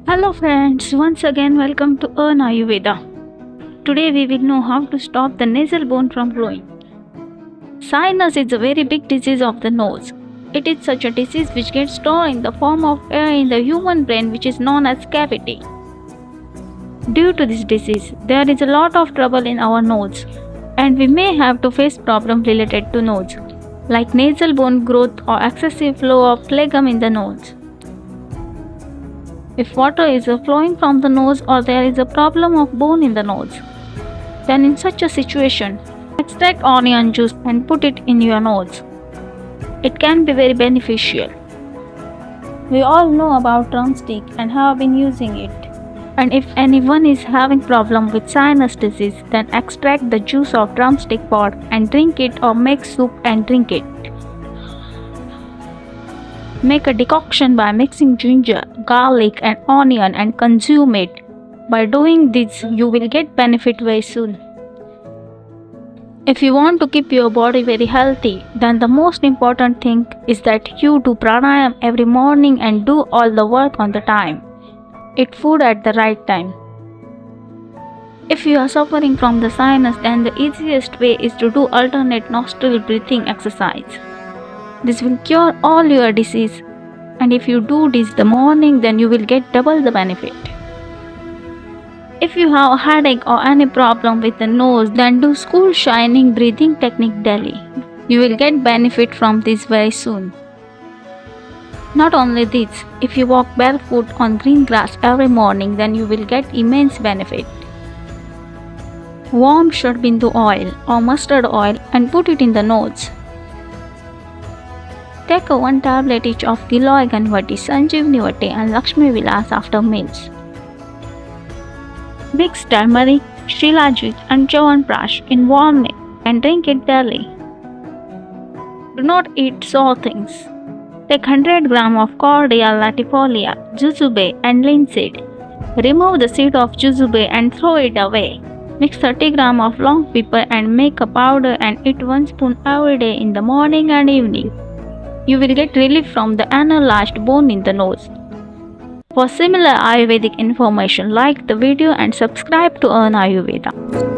Hello friends, once again welcome to Ayurveda. Today we will know how to stop the nasal bone from growing. Sinus is a very big disease of the nose. It is such a disease which gets stored in the form of air in the human brain which is known as cavity. Due to this disease, there is a lot of trouble in our nose and we may have to face problems related to nose like nasal bone growth or excessive flow of phlegm in the nose. If water is flowing from the nose or there is a problem of bone in the nose, then in such a situation, extract onion juice and put it in your nose. It can be very beneficial. We all know about drumstick and have been using it. And if anyone is having problem with sinus disease, then extract the juice of drumstick pod and drink it or make soup and drink it. Make a decoction by mixing ginger, garlic and onion and consume it. By doing this, you will get benefit very soon. If you want to keep your body very healthy, then the most important thing is that you do pranayam every morning and do all the work on the time. Eat food at the right time. If you are suffering from the sinus, then the easiest way is to do alternate nostril breathing exercise. This will cure all your disease, and if you do this the morning, then you will get double the benefit. If you have a headache or any problem with the nose, then do school shining breathing technique daily. You will get benefit from this very soon. Not only this, if you walk barefoot on green grass every morning, then you will get immense benefit. Warm sharbindu oil or mustard oil and put it in the nose. Take 1 tablet each of Giloy Ganvati, Sanjeevani Vati and Lakshmi Vilas after meals. Mix turmeric, shilajit and Chyawanprash in warm milk and drink it daily. Do not eat sour things. Take 100 g of Cordia latifolia, jujube and linseed. Remove the seed of jujube and throw it away. Mix 30 g of long pepper and make a powder and eat 1 spoon every day in the morning and evening. You will get relief from the enlarged bone in the nose. For similar Ayurvedic information, like the video and subscribe to Ayurveda.